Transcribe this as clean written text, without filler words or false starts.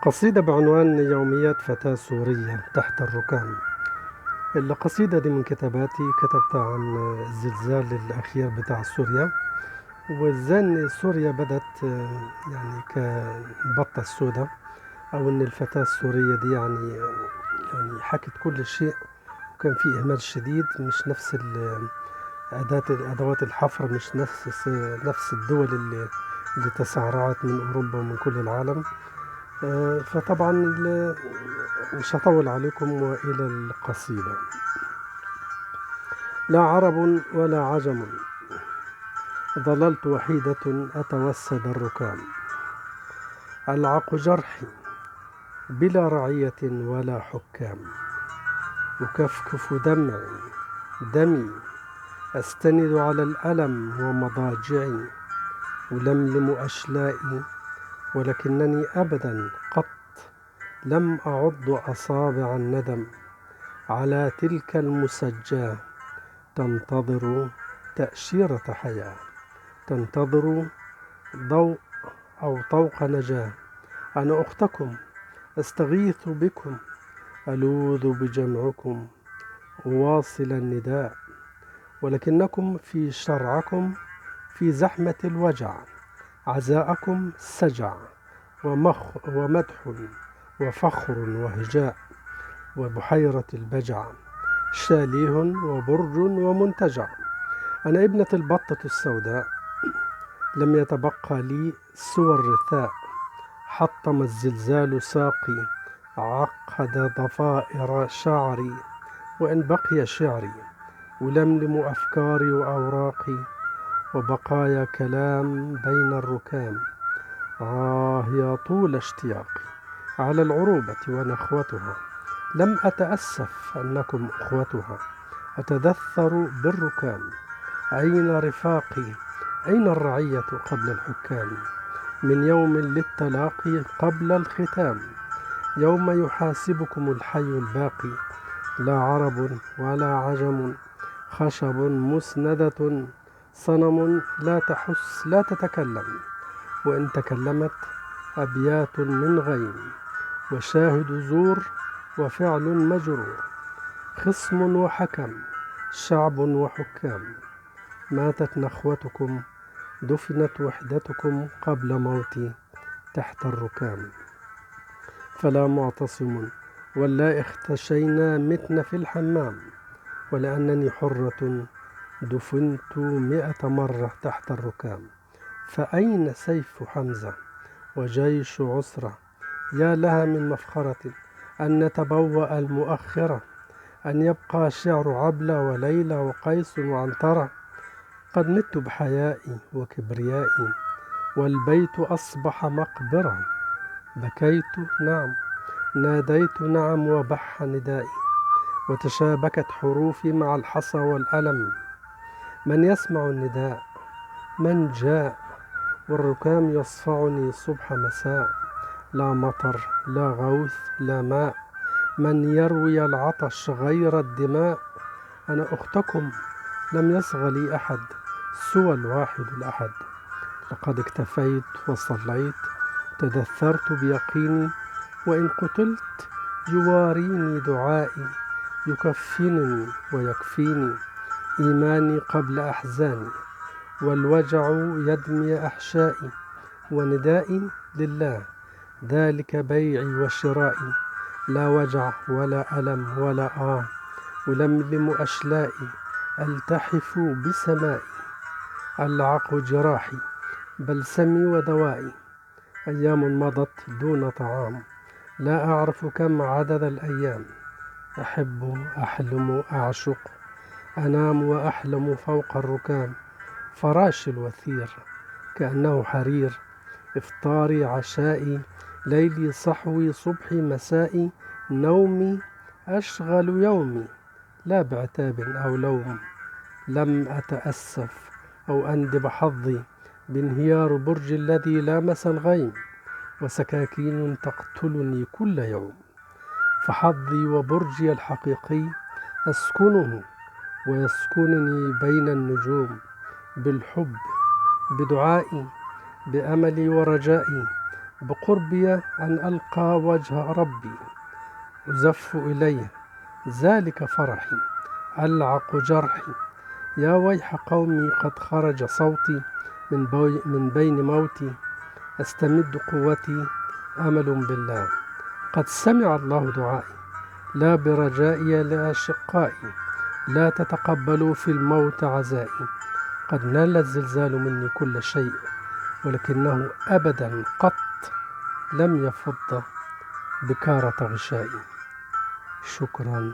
قصيدة بعنوان يوميات فتاة سورية تحت الركام. القصيدة دي من كتاباتي، كتبتها عن الزلزال الأخير بتاع سوريا، وإزاي إن سوريا بدت يعني كالبطة السوداء، أو إن الفتاة السورية دي يعني حكت كل شيء، وكان في إهمال شديد. مش نفس أدوات الحفر، مش نفس الدول اللي تسارعت من أوروبا ومن كل العالم. فطبعا مش هطول عليكم، وإلى القصيدة. لا عرب ولا عجم، ظللت وحيدة أتوسد الركام. ألعق جرحي بلا رعية ولا حكام، أكفكف دمي أستند على الألم ومضاجعي، ألملم أشلائي ولكنني أبدا قط لم أعض أصابع الندم على تلك المسجاة، تنتظر تأشيرة حياة، تنتظر ضوء أو طوق نجاة. أنا أختكم أستغيث بكم، ألوذ بجمعكم، أواصل النداء، ولكنكم في شرعكم في زحمة الوجع، عزاءكم سجع ومدح وفخر وهجاء وبحيرة البجع، شاليه وبرج ومنتجع. أنا ابنة البطة السوداء، لم يتبقى لي سوى الرثاء، حطم الزلزال ساقي، عقد ضفائر شعري، وإن بقي شعري ألملم أفكاري وأوراقي، وبقايا كلام بين الركام. يا طول اشتياقي على العروبة ونخوتها، لم أتأسف أنكم أخوتها، أتدثر بالركام. أين رفاقي؟ أين الرعية قبل الحكام؟ من يوم للتلاقي قبل الختام، يوم يحاسبكم الحي الباقي. لا عرب ولا عجم، خشب مسندة، صنم لا تحس لا تتكلم، وإن تكلمت أبيات من غيم، وشاهد زور وفعل مجرور، خصم وحكم، شعب وحكام. ماتت نخوتكم، دفنت وحدتكم قبل موتي تحت الركام. فلا معتصم ولا اختشينا متن في الحمام، ولأنني حرة دفنت 100 مرة تحت الركام. فأين سيف حمزة وجيش عسرة؟ يا لها من مفخرة أن نتبوأ المؤخرة، أن يبقى شعر عبلة وليلى وقيس وعنترة. قد مت بحيائي وكبريائي، والبيت أصبح مقبرة. بكيت نعم، ناديت نعم، وبح ندائي، وتشابكت حروفي مع الحصى والألم. من يسمع النداء؟ من جاء؟ والركام يصفعني صبح مساء. لا مطر، لا غوث، لا ماء، من يروي العطش غير الدماء. أنا أختكم لم يصغ لي أحد سوى الواحد الأحد. لقد اكتفيت وصليت، تدثرت بيقيني، وإن قتلت يواريني دعائي، يكفنني ويكفيني إيماني قبل أحزاني، والوجع يدمي أحشائي، وندائي لله، ذلك بيعي وشرائي. لا وجع ولا ألم ولا ألملم أشلائي، ألتحف بسمائي، ألعق جراحي، بلسمي ودوائي. أيام مضت دون طعام، لا أعرف كم عدد الأيام. أحب، أحلم، أعشق، أنام وأحلم فوق الركام. فراشي الوثير كأنه حرير، إفطاري عشائي، ليلي صحوي، صبحي مسائي، نومي أشغل يومي، لا بعتاب أو لوم. لم أتأسف أو أندب حظي بانهيار برج الذي لامس الغيم، وسكاكين تقتلني كل يوم. فحظي وبرجي الحقيقي أسكنه، ويسكنني بين النجوم، بالحب، بدعائي، بأملي ورجائي، بقربي أن ألقى وجه ربي، أزف إليه ذلك فرحي، ألعق جرحي. يا ويح قومي قد خرج صوتي من بين موتي، أستمد قوتي أمل بالله. قد سمع الله دعائي، لا برجائي لأشقائي، لا تتقبلوا في الموت عزائي. قد نال الزلزال مني كل شيء، ولكنه أبدا قط لم يفض بكارة غشائي. شكرا.